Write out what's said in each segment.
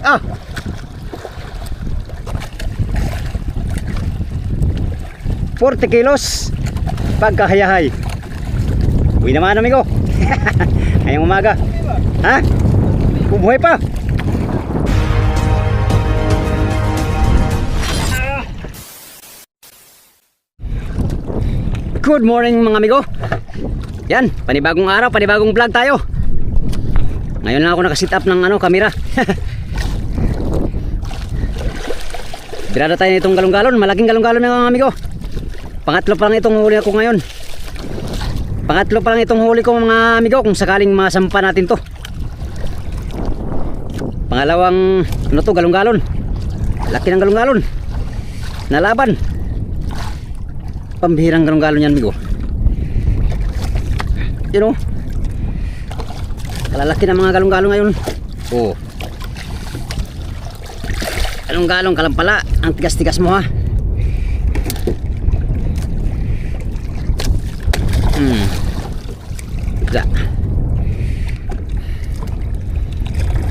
Ah. $40 kilos pagkahayahay. Uwi naman amigo. Ngayong umaga. Ha? Bumuhay pa. Good morning mga amigo. Yan, panibagong araw, panibagong vlog tayo. Ngayon lang ako nakasit up ng camera. Birada tayo nitong galong-galon, malaking galong-galon mga amigo. Pangatlo pa lang itong huli ko ngayon. Pangatlo pa lang itong huli ko mga amigo, kung sakaling masampa natin to. Pangalawang galong-galon. Laki ng galong-galon. Nalaban. Pambihirang galong-galon yan amigo. You know, kalalaki ng mga galong-galong ngayon. Oh, galong-galong kalampala. Ang tigas-tigas mo ha.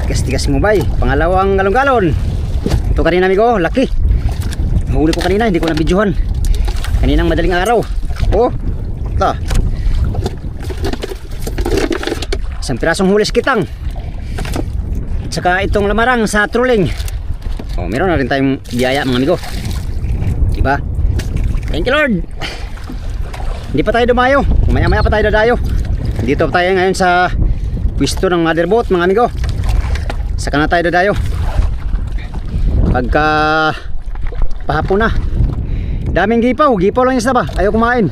Tigas-tigas mo bay. Pangalawang galong-galon. Ito kanina amigo, laki. Huli ko kanina, hindi ko nabidyohan. Kaninang madaling araw. Oh, ito. Isang pirasong huli kitang. Saka itong lamarang sa trolling. Oh, meron na rin tayong biyaya mga amigo. Diba? Thank you Lord. Hindi pa tayo dumayo. Maya-maya pa tayo dadayo. Dito tayo ngayon sa pwesto ng motherboat mga amigo. Saka na tayo dadayo. Pagka pahapon na. Daming gipaw. Gipaw lang yung isa ba? Ayaw kumain.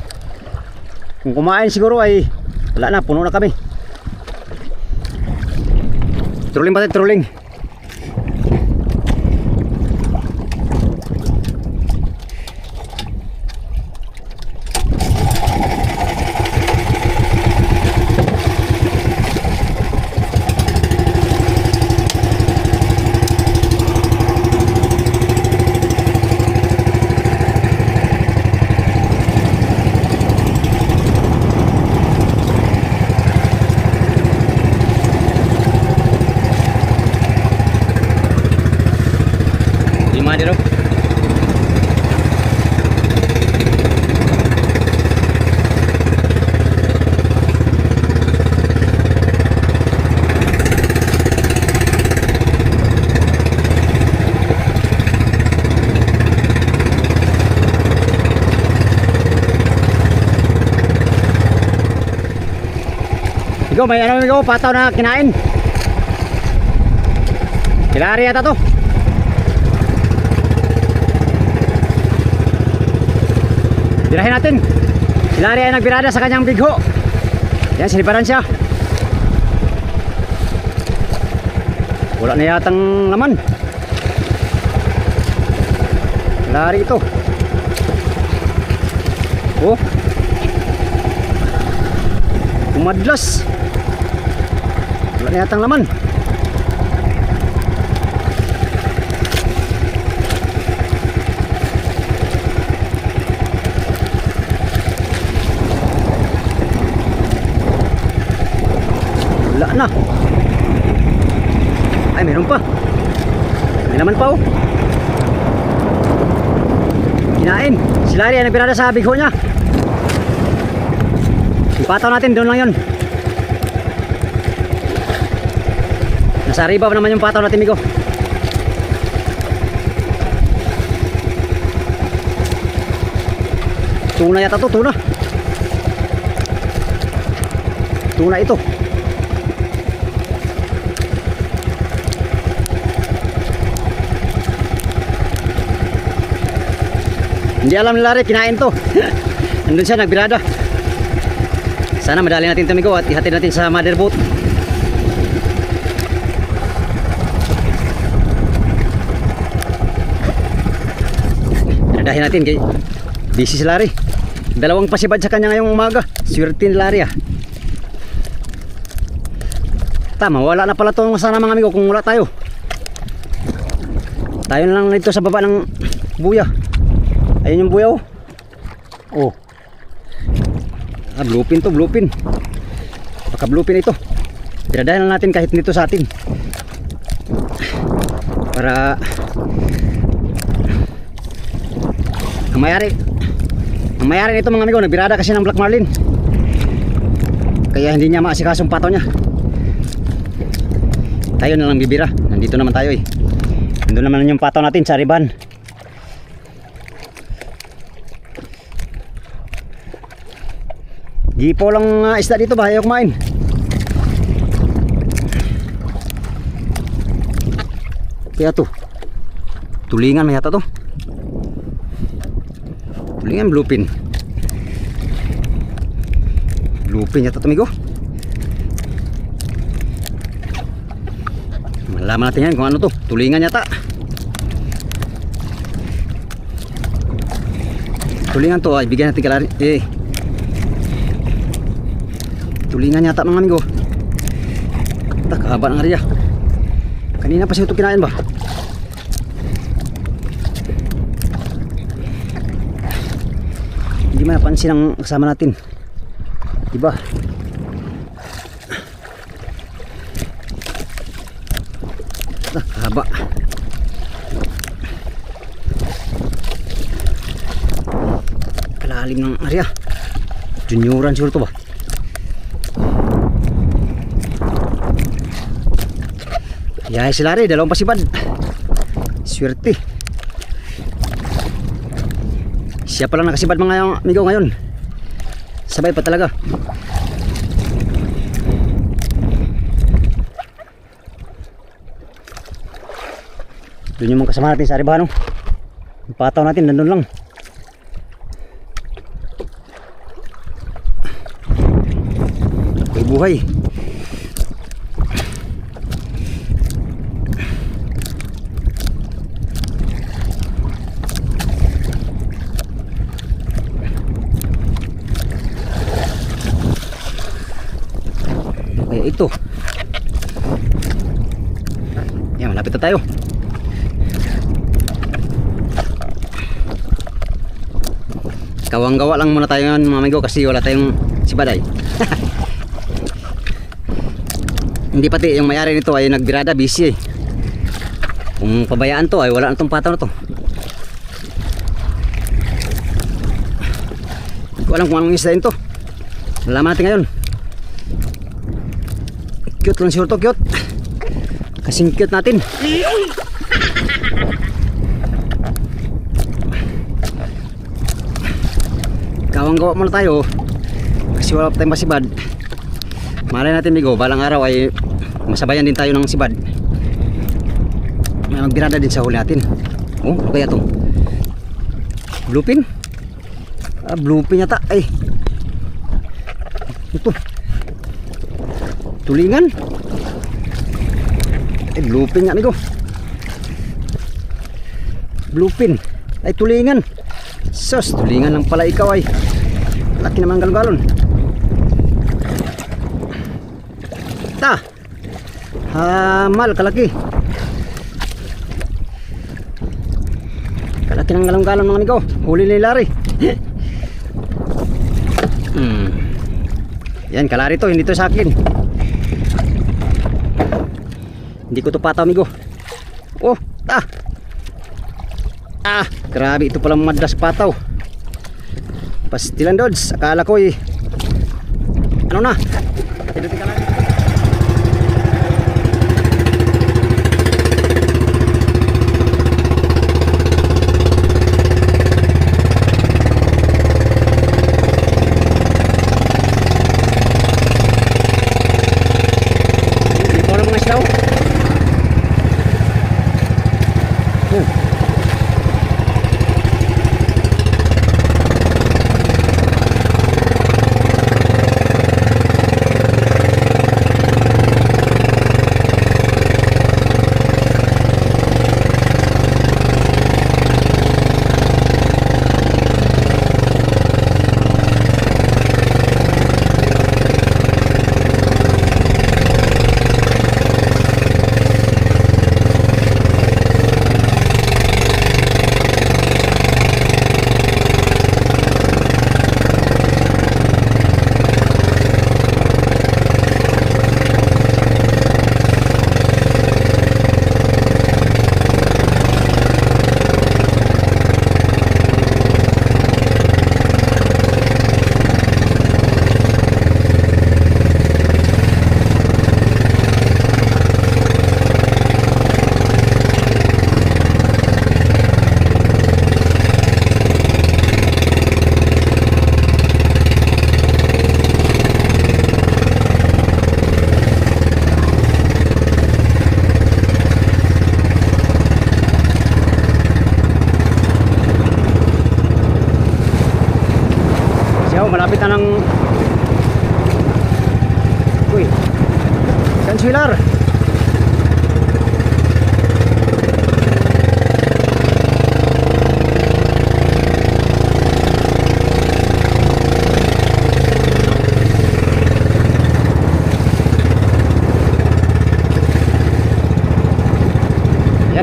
Kung kumain siguro ay wala na. Puno na kami. Trolling pa tayo, trolling. Dito. Ikaw may ikaw pataw na kinain. Kilari yata to. Birahin natin. Si Larry ay nagbirada sa kanyang bigho. Yan, sinibaran siya. Wala na yatang laman. Larry ito. Oh, umadlas. Wala na yatang laman. Na. Ay, meron pa. May naman pa oh. Kinain. Si Larry ay nagbirada sa bigho niya. Ipataw natin, doon lang yun. Nasa riba pa naman yung pataw natin, migo. Tuna yata to, tuna. Tuna ito. Hindi alam ni Larry, kinain to. Nandun siya, nagbirada. Sana madali natin ito, amigo, at ihatid natin sa motherboat. Biradahin natin kay busy si Larry. Dalawang pasibad sa kanya ngayong umaga. Swerte ni Larry ah. Tama, wala na pala itong sana mga amigo kung wala tayo. Tayo na lang dito sa baba ng buya. Ayun yung buya oh. Oh. Ah, bluepin to, bluepin. Baka bluepin ito. Biradahin lang natin kahit nito sa atin. para ang mayari nito mga amigo, nagbirada kasi ng black marlin, kaya hindi niya maasikasong pataw niya. Tayo na lang bibira, nandito naman tayo eh. Nandun naman yung pataw natin sa riban. Gipo lang isda dito ba, ayaw kumain. Kaya to tulingan may yata to. Tulingan bluefin. Bluefin yata to amigo. Malaman natin yan kung ano to. Tulingan yata. Tulingan to ay bigyan natin kalari. Tulingan yata mga amigo. Takahaba ng area. Kanina pa siya ito kinain ba? Hindi man napansin ang kasama natin, diba? Haba. Kalalim ng area. Junioran siguro ito ba? Yahay sila rin, dalawang pasibad. Swerte. Siya pala nakasibad mga amigo ngayon. Sabay pa talaga. Doon yung mga kasama natin sa Aribano. Yung pataw natin nandun lang. May buhay. Kaya ito. Yan, malapit na tayo. Kawang-gawa lang muna tayo mga amigo kasi wala tayong sibaday. Hindi pati yung mayari nito ay nagbirada, busy eh. Kung pabayaan to ay wala na tong pataw na to. Hindi ko alam kung anong isda yun to. Nalaman natin ngayon. Cute lang siguro to, cute. Kasing cute natin. Gawang-gawa muna tayo kasi wala pa tayong masibad. Malay natin migo, balang araw ay masabayan din tayo ng sibad. May magbirada din sa huli natin. Oh, ano kaya to? Bluefin? Ah, bluefin yata. Ay, ito tulingan. Ay, bluefin nga amigo. Bluefin. Ay, tulingan. Sus, tulingan lang pala ikaw ay. Laki naman galon-galon. Ta. Hamal, kalaki. Kalaki ng galon-galon mga amigo. Huli ni Larry. Yan, kalari to, hindi to sa akin. Hindi ko to pataw amigo. Oh, ta. Ah, grabe ito palang madras pataw. Pastilan dods, akala ko eh. Ano na? Pinutin ka lang. Ito na mga isdaw.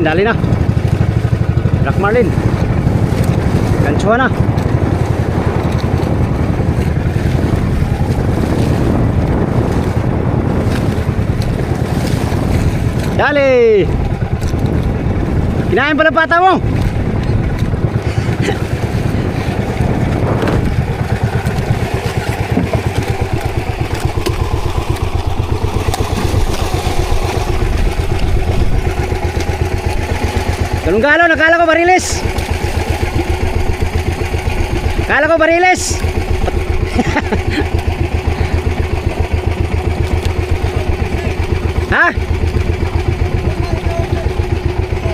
Yan, dali na. Black Marlin. Ganchuhan na. Dali. Kinain pala pata mo. Galong-galon, nakala ko bariles. Akala ko bariles. Ha?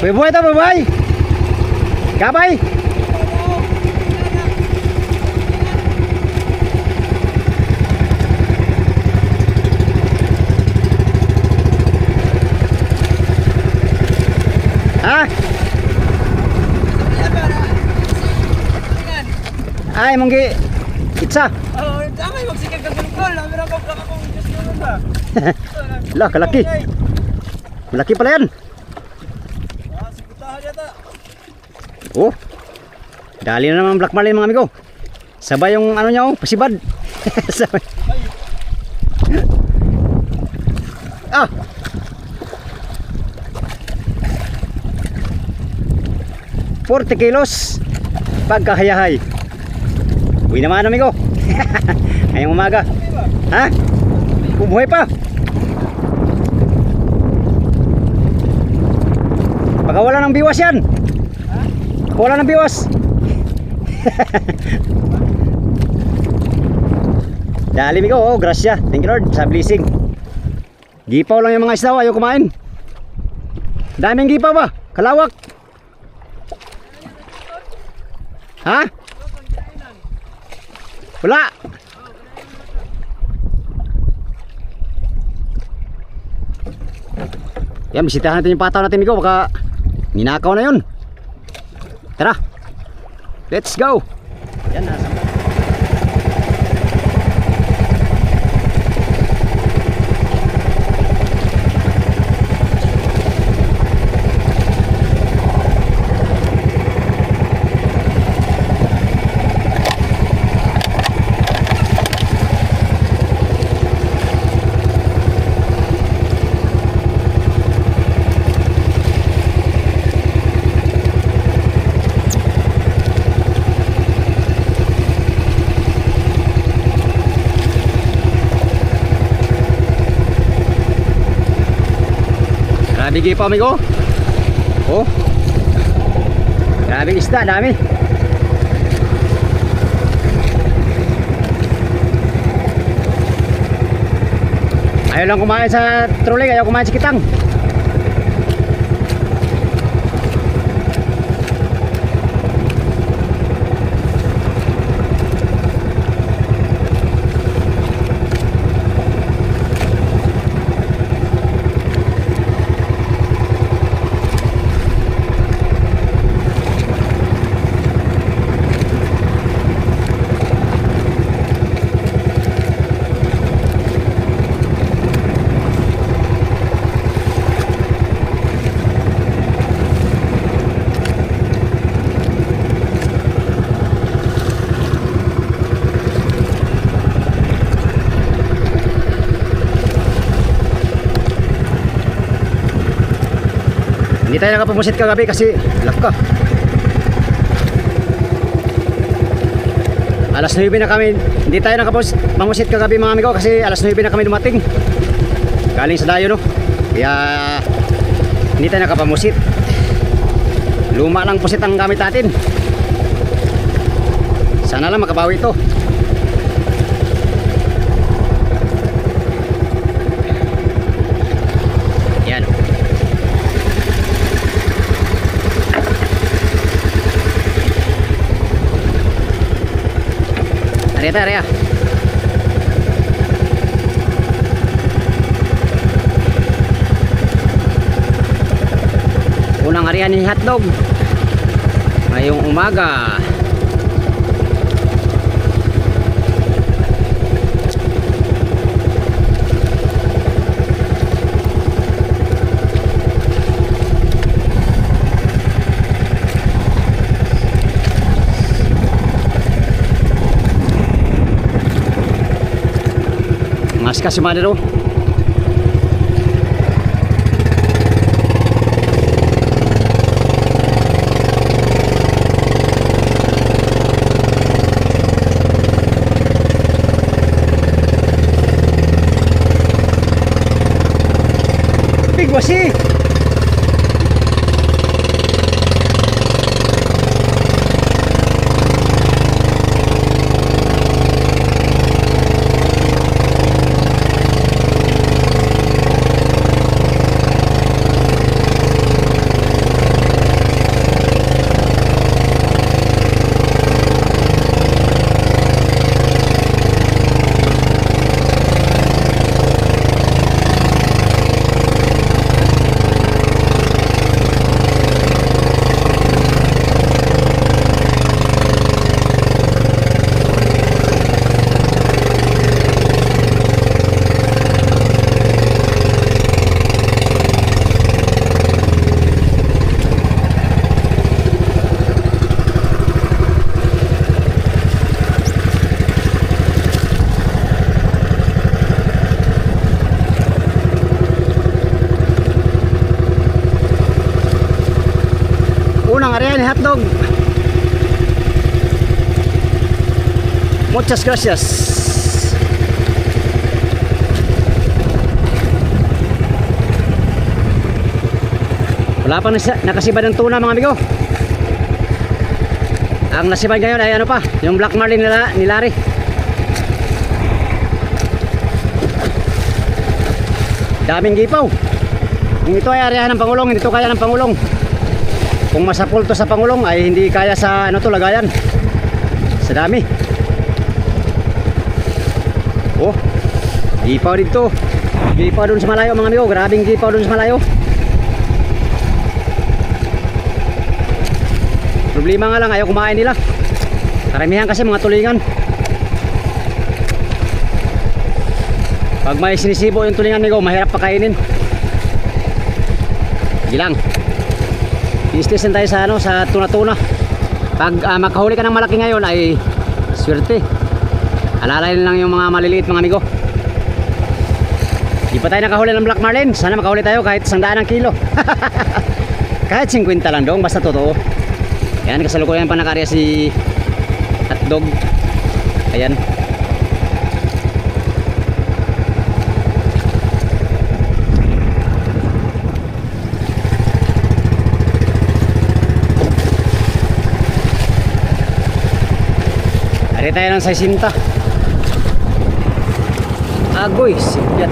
Buhay to, buhay. Gabay. Ha? Ay, monggi. Itsa. Oh, damay magsikag ka gulgol. Amira ko akong just yun ba. Lah, kalaki. Malaki pala yan. Ah, sibutahan yata. Oh. Dali na naman Black Marlin mga amigo. Sabay yung ano niya oh, pasibad. Sabay. Ah. $40 kilos pagkahayahay. Uwi naman amigo. Ngayong umaga. Ha? Bubuhay pa. Baka wala ng biwas yan. Baka wala ng biwas. Dali amigo. Oh, grasya. Thank you Lord sa blessing. Gipaw lang yung mga isda. Ayaw kumain. Daming gipaw ba? Kalawak. Ha? Wala. Yan, bisitahan natin yung pataw natin amigo. Baka ninakaw na yun. Tara. Let's go. Yan, nasa Grabe pa amigo. Oh. Grabe isda, dami. Ayaw lang kumain sa trolley, ayaw kumain sa kitang. Hindi tayo nakapamusit kagabi kasi lak ka. Alas 9 na kami. Hindi tayo nakapamusit kagabi mga amigo kasi alas 9 na kami dumating. Galing sa dayo no. Kaya hindi tayo nakapamusit. Luma lang pusit ang gamit natin. Sana lang makabawi ito. Yan. Areta, area. Unang area ni hotdog ngayong umaga. Lakas kasi manero. Big wasi. Unang area ni hotdog. Muchas gracias. Wala pa nakasibad ng tuna mga amigo. Ang nasibad ngayon ay ano pa, yung black marlin ni Larry. Daming gipaw. Kung ito ay area ng Pangulong, hindi ito kaya ng Pangulong. Kung masapul to sa Pangulong ay hindi kaya sa ano to lagayan. Sa dami. Oh, gipaw dito. Gipaw dun sa malayo mga amigo. Grabing gipaw dun sa malayo. Problema nga lang, ayaw kumain nila. Karamihan kasi mga tulingan. Pag may sinisibo yung tulingan amigo, mahirap pakainin. Gilang. I-station tayo sa ano, sa tuna-tuna. Pag makahuli ka ng malaki ngayon ay swerte. Alalay lang yung mga maliliit mga amigo. Di pa tayo nakahuli ng black marlin. Sana makahuli tayo kahit 100 ang kilo. Kahit 50 lang dong, basta totoo. Ayan, kasalukuyan pa nakarya si hotdog. Ayan. Ari tayo ng 60. Agoy, sigyat.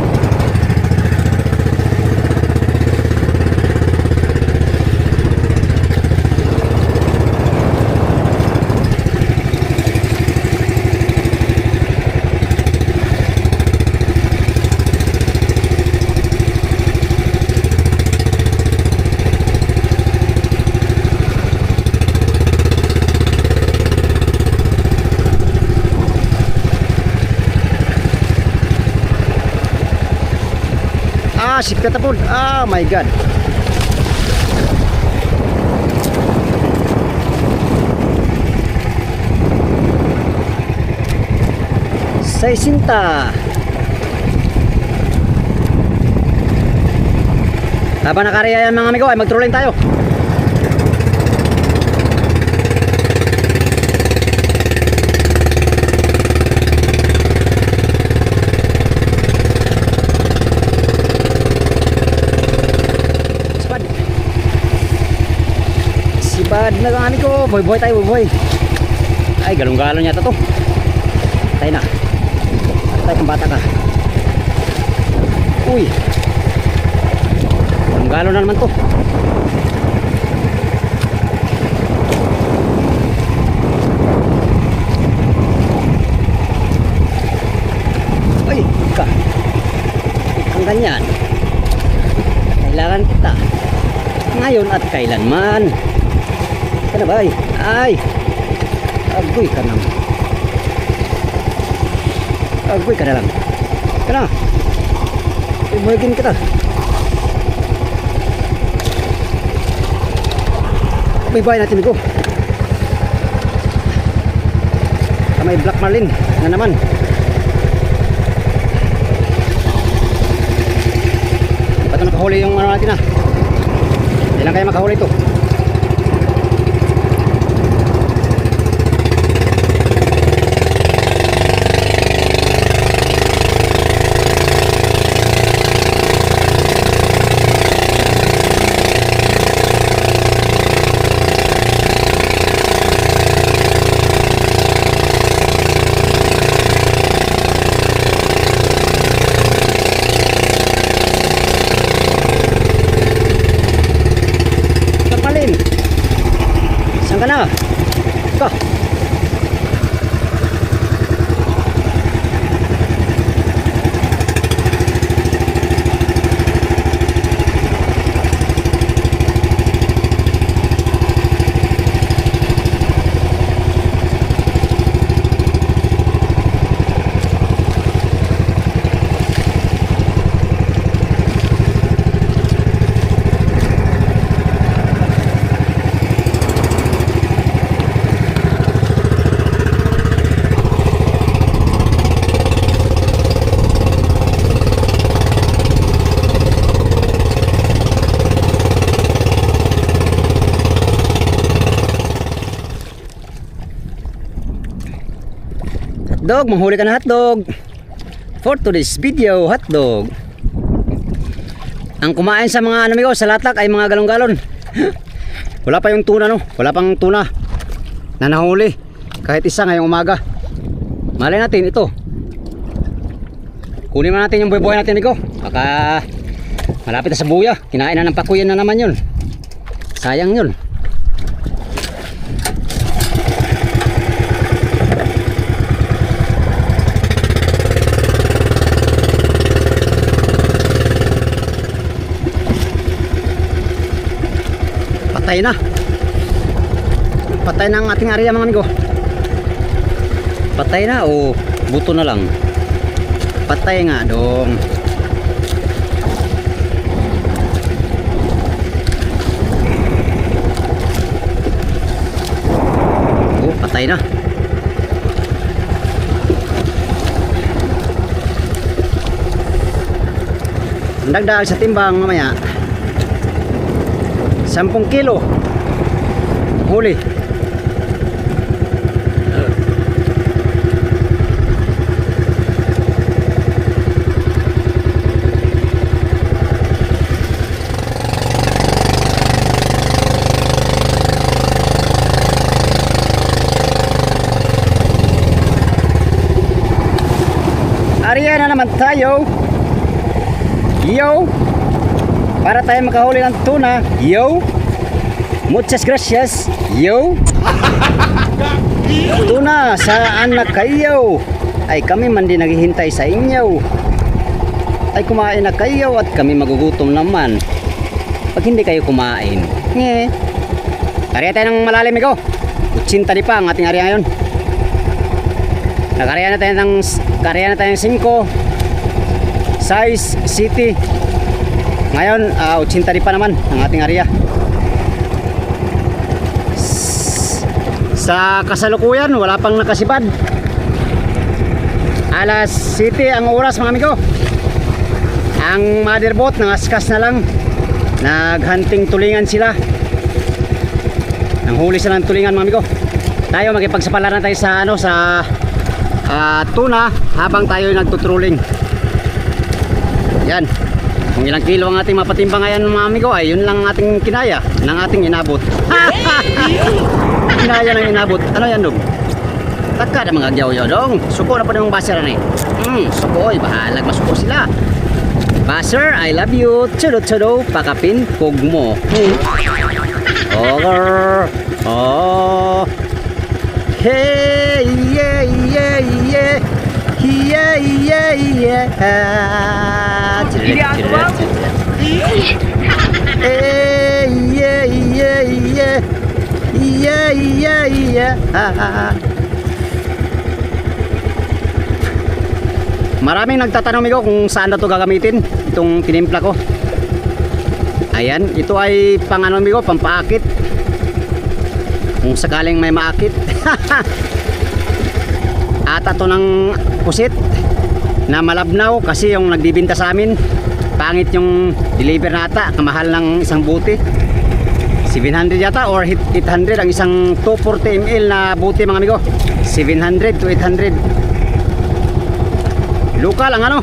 Sikat po. Oh my god. Seisinta. Habang nakarya yan mga amigo ay mag-trolling tayo. Sibad na mga amigo. Boy tayo, boy. Ay, galong-galong yata to. Tayo na. Tayo kang bata ka. Uy. Galong-galong na naman to. Ay, ka. Ang ganyan. Kailangan kita. Ngayon at kailanman. Kana ba ay? Ay. Agoy ka naman. Agoy ka na lang. Kana. Ibigin kita. Bye-bye natin ito. May black marlin na naman. Ba't nakahuli yung ano natin ah? Ilan kaya makahuli ito? Saan ka na? Ka. Hotdog, manghuli ka na hotdog. For today's video, hotdog. Ang kumain sa mga amigo sa latak ay mga galon-galon. Wala pa yung tuna no, wala pang tuna na nahuli. Kahit isa ngayong umaga. Malay natin ito. Kunin na natin yung buhay-buhay natin amigo. Baka malapit na sa buya. Kinain na ng pakuyan na naman yun. Sayang yun. Patay na. Patay na ang ating area mga amigo. Patay na o buto na lang. Patay nga dong. Oh, patay na. Ang dagdag sa timbang mamaya 10 kilo huli. Ariya na naman tayo. Yo, para tayo makahuli ng tuna. Yo, muchas gracias. Yo, tuna, saan na kayo? Ay kami man din naghihintay sa inyo. Ay kumain na kayo at kami magugutom naman pag hindi kayo kumain. Nge. Kariya tayo ng malalim ikaw. 80 di pa ang ating area ngayon. Kariya na tayo ng 5 size city. Ngayon 80 di pa naman ang ating area. Sa kasalukuyan wala pang nakasibad. Alas 7 ang oras mga amigo. Ang motherboat nangaskas na lang. Naghunting tulingan sila. Nanghuli sila ng tulingan mga amigo. Tayo makipagsapalaran tayo sa tuna habang tayo nagtutrolling. Yan. Kung ilang kilo ang ating mapatimbang ngayon mga amigo ay yun lang ang ating kinaya ng ating inabot. Kinaya ng inabot. Ano yan dong? Taka na mga gyaw-yaw dong. Suko na pa ng baser na eh. Suko ay bahalag masuko sila. Baser, I love you. Chudo-chudo, pakapin, kugmo. Over. Oh. Hey, yeah, yeah, yeah. Yeah, yeah, yeah. Hey, yeah, yeah, yeah. Yeah, yeah, yeah. Maraming nagtatanong amigo kung saan na to gagamitin itong tinimpla ko. Ayan, ito ay pang ano amigo, pampaakit. Kung sakaling may maakit. Ata to ng pusit na malabnaw kasi yung nagbibinta sa amin pangit yung deliver na ata, kamahal ng isang buti. 700 yata or 800 ang isang 240 ml na buti mga amigo. 700 to 800. Lokal ang ano,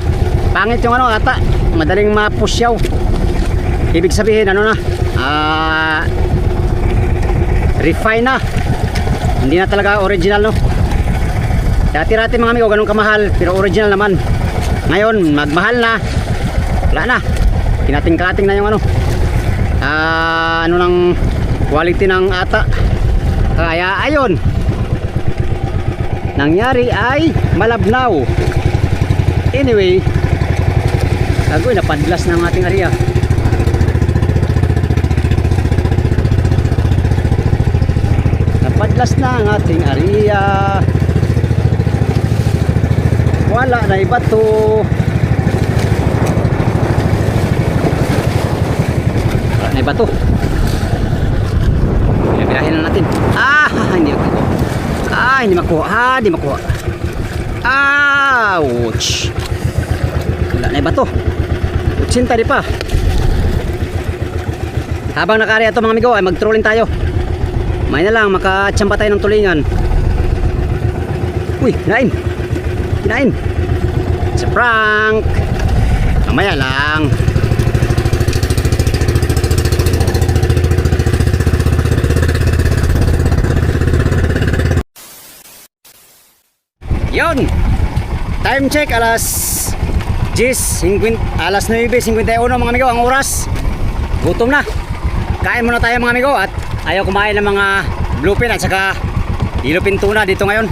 pangit yung ano ata, madaling mapusyaw. Ibig sabihin ano na, refine na, hindi na talaga original no. Dati-dati mga amigo ganun kamahal pero original naman. Ngayon magmahal na, wala na, kinating-kating na yung ano, ano ng quality ng ata. Kaya ayun, nangyari ay malabnaw. Anyway, agoy napadlas ng ating area. Napadlas na ang ating area. Wala na iba to. Wala na iba to. Pinapilahin na natin. Hindi makuha. Hindi makuha. Hindi makuha. Ouch. Wala na iba to. 80 di pa. Habang nakari ito mga amigo ay mag-trolling tayo. May na lang makachamba tayo ng tulingan. Uy, kinain. Kinain. It's a prank. Mamaya lang. Yon. Time check alas 9:51 mga amigo ang oras. Gutom na. Kain muna tayo mga amigo at ayaw kumain ng mga bluefin at saka yellowfin tuna dito ngayon.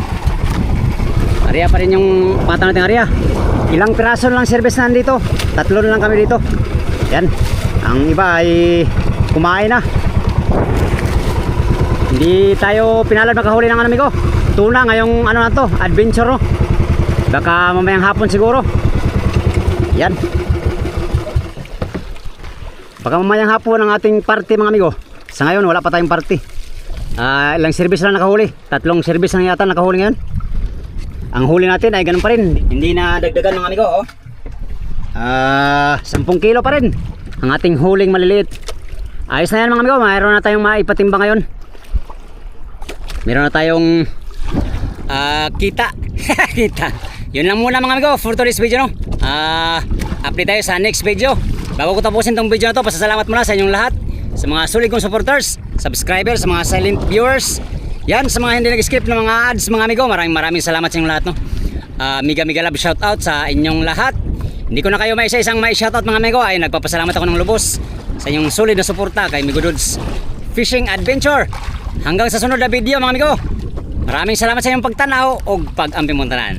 Area pa rin yung pata natin area. Ilang piraso lang service na dito. 3 na lang kami dito. Yan. Ang iba ay kumain na. Hindi tayo pinalad makahuli ng amigo. Tuna ngayong ano na to, adventure no. Baka mamayang hapon siguro. Yan. Baka mamayang hapon ang ating party mga amigo. Sa ngayon wala pa tayong party. Ilang service lang nakahuli. 3 service lang yata nakahuli ngayon. Ang huli natin ay ganun pa rin. Hindi na dagdagan mga amigo. 10 kilo pa rin ang ating huling maliliit. Ayos na yan mga amigo. Mayroon na tayong maipatimbang ngayon. Meron na tayong kita. Kita. Yun lang muna mga amigo for today's video no. Update tayo sa next video. Bago ko tapusin tong video na to, pasasalamat muna sa inyong lahat, sa mga sulit kong supporters, subscribers, sa mga silent viewers. Yan, sa mga hindi nag-skip ng mga ads mga amigo, maraming salamat sa inyong lahat no. Mega love shoutout sa inyong lahat. Hindi ko na kayo may isa-isang may shoutout mga amigo, ay nagpapasalamat ako ng lubos sa inyong sulit na suporta kay Migo Dudes Fishing Adventure. Hanggang sa sunod na video mga amigo. Maraming salamat sa inyong pagtanaw o pag-ampimuntanan.